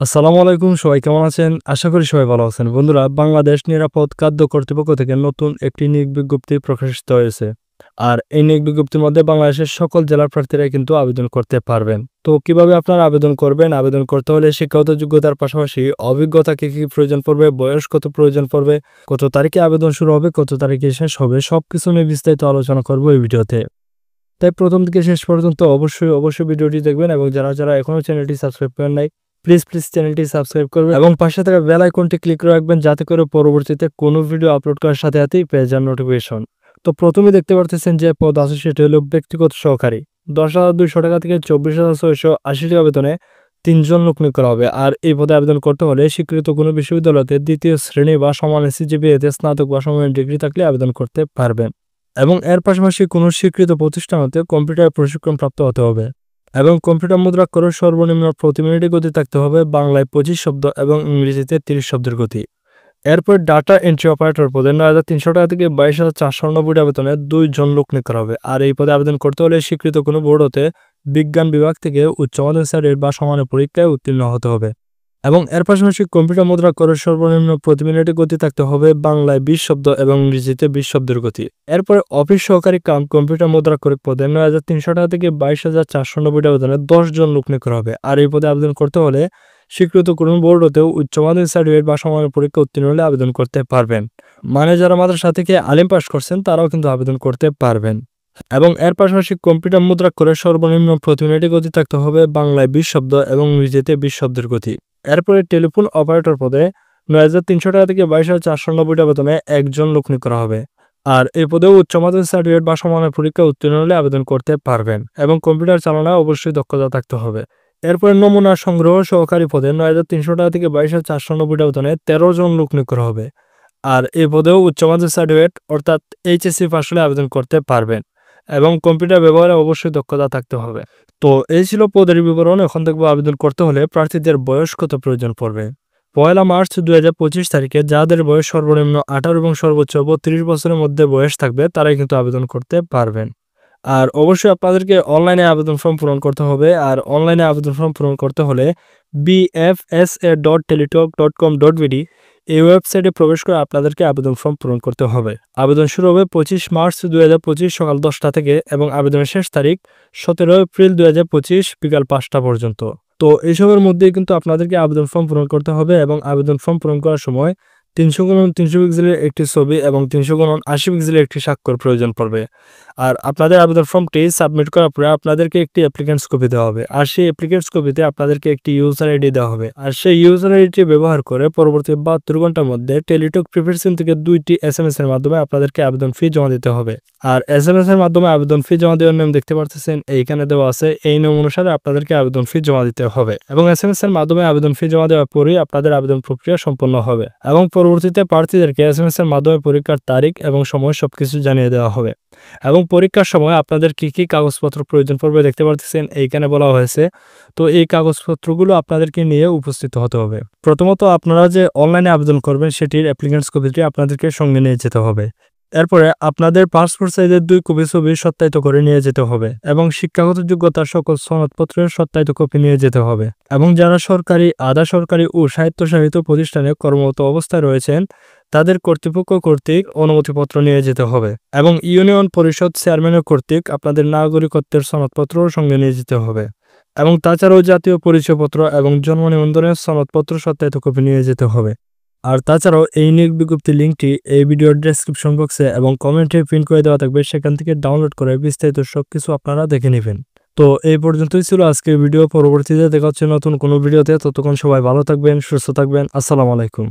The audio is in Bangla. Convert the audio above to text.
আসসালামু আলাইকুম, সবাই কেমন আছেন? আশা করি সবাই ভালো আছেন। বন্ধুরা, বাংলাদেশ নিরাপদ খাদ্য কর্তৃপক্ষ থেকে নতুন একটি নিয়োগ বিজ্ঞপ্তি প্রকাশিত হয়েছে। আর এই নিয়োগ বিজ্ঞপ্তির মধ্যে বাংলাদেশের সকল জেলার প্রার্থীরা কিন্তু আবেদন করতে পারবেন। তো কিভাবে আপনারা আবেদন করবেন? আবেদন করতে হলে শিক্ষাগত যোগ্যতার পাশাপাশি অভিজ্ঞতা কি প্রয়োজন পড়বে, বয়স কত প্রয়োজন পড়বে, কত তারিখে আবেদন শুরু হবে, কত তারিখে শেষ হবে, সবকিছু নিয়ে বিস্তারিত আলোচনা করব এই ভিডিওতে। তাই প্রথম থেকে শেষ পর্যন্ত অবশ্যই ভিডিওটি দেখবেন এবং যারা এখনো চ্যানেলটি সাবস্ক্রাইব করেন নাই, প্লিজ চ্যানেলটি সাবস্ক্রাইব করবেন এবং পাশে থাকা বেল আইকনটি ক্লিক করে রাখবেন, যাতে করে পরবর্তীতে কোনো ভিডিও আপলোড করার সাথে সাথেই পেয়ে যান নোটিফিকেশন। তো প্রথমেই দেখতে পারতেছেন যে পদ আছে সেটি হলো ব্যক্তিগত সহকারী। 10,200 টাকা থেকে 24,680 টাকা বেতনে 3 জন লোক নিয়োগ করা হবে। আর এই পদে আবেদন করতে হলে স্বীকৃত কোনো বিশ্ববিদ্যালয়তে 2য় শ্রেণী বা সমান সিজিপিএতে স্নাতক বা সমমানের ডিগ্রি থাকলে আবেদন করতে পারবেন এবং এর পাশাপাশি কোনো স্বীকৃত প্রতিষ্ঠান হতে কম্পিউটার প্রশিক্ষণ প্রাপ্ত হতে হবে এবং কম্পিউটার মুদ্রাক্ষরের সর্বনিম্ন প্রতি মিনিটে গতি থাকতে হবে বাংলায় 25 শব্দ এবং ইংরেজিতে 30 শব্দের গতি। এরপর ডাটা এন্ট্রি অপারেটর পদে 9,300 টাকা থেকে 22,490 টাকা বেতনে 2 জন লোক নিয়োগ করা হবে। আর এই পদে আবেদন করতে হলে স্বীকৃত কোনো বোর্ড হতে বিজ্ঞান বিভাগ থেকে উচ্চ মাধ্যমিক স্তরের বা সমানের পরীক্ষায় উত্তীর্ণ হতে হবে এবং এর পাশাপাশি কম্পিউটার মুদ্রাক্ষরের সর্বনিম্ন প্রতি মিনিটে গতি থাকতে হবে বাংলায় 20 শব্দ এবং ইংরেজিতে 20 শব্দের গতি। এরপরে অফিস সহকারী কাম কম্পিউটার মুদ্রাক্ষরিক পদে 9,300 টাকা থেকে 22,490 টাকা বেতনে 10 জন লোক নিয়োগ করা হবে। আর এই পদে আবেদন করতে হলে স্বীকৃত কোনো বোর্ড হতেও উচ্চ মাধ্যমিক সার্টিফিকেট বা সমানের পরীক্ষা উত্তীর্ণ হলে আবেদন করতে পারবেন। মানে যারা মাদ্রাসা থেকে আলিম পাস করছেন তারাও কিন্তু আবেদন করতে পারবেন এবং এর পাশাপাশি কম্পিউটার মুদ্রাক্ষরের সর্বনিম্ন প্রতি মিনিটে গতি থাকতে হবে বাংলায় 20 শব্দ এবং ইংরেজিতে 20 শব্দের গতি। এরপরে টেলিফোন অপারেটর পদে 9,300 টাকা থেকে 22,490 টাকা বেতনে 1 জন লোক নিয়োগ করা হবে। আর এই পদেও উচ্চ মাধ্যমিক সার্টিফিকেট বা সমানের পরীক্ষা উত্তীর্ণ হলে আবেদন করতে পারবেন এবং কম্পিউটার চালানোয় অবশ্যই দক্ষতা থাকতে হবে। এরপরে নমুনা সংগ্রহ সহকারী পদে 9,300 টাকা থেকে 22,490 টাকা বেতনে 13 জন লোক নিয়োগ করা হবে। আর এই পদেও উচ্চ মাধ্যমিক সার্টিফিকেট অর্থাৎ এইচএসসি পাস হলে আবেদন করতে পারবেন এবং কম্পিউটার ব্যবহারে অবশ্যই দক্ষতা থাকতে হবে। তো এই ছিল পদের বিবরণ। এখন দেখবো আবেদন করতে হলে প্রার্থীদের বয়স কত প্রয়োজন পড়বে। 1 মার্চ 2025 তারিখে যাদের বয়স সর্বনিম্ন 18 এবং সর্বোচ্চ 32 বছরের মধ্যে বয়স থাকবে তারাই কিন্তু আবেদন করতে পারবেন। আর অবশ্যই আপনাদেরকে অনলাইনে আবেদন ফর্ম পূরণ করতে হবে। আর অনলাইনে আবেদন ফর্ম পূরণ করতে হলে bfsa.teletalk.com.bd এই ওয়েবসাইটে প্রবেশ করে আপনাদেরকে আবেদন ফর্ম পূরণ করতে হবে। আবেদন শুরু হবে 25 মার্চ 2025 সকাল 10টা থেকে এবং আবেদনের শেষ তারিখ 17 এপ্রিল 2025 বিকাল 5টা পর্যন্ত। তো এইসবের মধ্যেই কিন্তু আপনাদেরকে আবেদন ফর্ম পূরণ করতে হবে এবং আবেদন ফর্ম পূরণ করার সময় 300x300 পিক্সেলের একটি ছবি এবং 300x80 পিক্সেলের একটি স্বাক্ষর প্রয়োজন পড়বে। আর আপনাদের আবেদন ফর্মটি সাবমিট করার পরে আপনাদেরকে একটি অ্যাপ্লিকেন্টস কপি দেওয়া হবে। আর সেই অ্যাপ্লিকেন্টস কপিতে আপনাদেরকে একটি ইউজার আইডি দেওয়া হবে। আর সেই ইউজার আইডিটি ব্যবহার করে পরবর্তী 72 ঘন্টার মধ্যে টেলিটক প্রিপেড সিম থেকে 2টি SMS এর মাধ্যমে আপনাদেরকে আবেদন ফি জমা দিতে হবে। আর SMS এর মাধ্যমে আবেদন ফি জমা দেওয়ার নিয়ম দেখতে পাচ্ছেন এইখানে দেওয়া আছে। এই নিয়ম অনুসারে আপনাদেরকে আবেদন ফি জমা দিতে হবে এবং SMS এর মাধ্যমে আবেদন ফি জমা দেওয়ার পরেই আপনাদের আবেদন প্রক্রিয়া সম্পন্ন হবে এবং পরবর্তীতে প্রার্থীদেরকে SMS এর মাধ্যমে পরীক্ষার তারিখ এবং সময় সবকিছু জানিয়ে দেওয়া হবে এবং পরীক্ষার সময় আপনাদের কি কাগজপত্র প্রয়োজন পড়বে দেখতে পাচ্ছেন এইখানে বলা হয়েছে। তো এই কাগজপত্রগুলো আপনাদেরকে নিয়ে উপস্থিত হতে হবে। প্রথমত আপনারা যে অনলাইনে আবেদন করবেন সেটির অ্যাপ্লিকেন্টস কপিটি আপনাদেরকে সঙ্গে নিয়ে যেতে হবে। এরপরে আপনাদের পাসপোর্ট সাইজের 2 কপি ছবি সত্যায়িত করে নিয়ে যেতে হবে এবং শিক্ষাগত যোগ্যতার সকল সনদপত্রের সত্যায়িত কপি নিয়ে যেতে হবে এবং যারা সরকারি, আধা সরকারি ও স্বায়ত্তশাসিত প্রতিষ্ঠানে কর্মরত অবস্থায় রয়েছেন তাদের কর্তৃপক্ষ কর্তৃক অনুমতিপত্র নিয়ে যেতে হবে এবং ইউনিয়ন পরিষদ চেয়ারম্যানের কর্তৃক আপনাদের নাগরিকত্বের সনদপত্র সঙ্গে নিয়ে যেতে হবে এবং তাছাড়াও জাতীয় পরিচয়পত্র এবং জন্ম নিবন্ধনের সনদপত্র সত্যায়িত কপি নিয়ে যেতে হবে। আর তাছাড়াও এই নিয়োগ বিজ্ঞপ্তির লিঙ্কটি এই ভিডিওর ডেসক্রিপশন বক্সে এবং কমেন্টে পিন করে দেওয়া থাকবে, সেখান থেকে ডাউনলোড করে বিস্তারিত সবকিছু আপনারা দেখে নেবেন। তো এই পর্যন্তই ছিল আজকের ভিডিও। পরবর্তীতে দেখা হচ্ছে নতুন কোনো ভিডিওতে। ততক্ষণ সবাই ভালো থাকবেন, সুস্থ থাকবেন। আসসালামু আলাইকুম।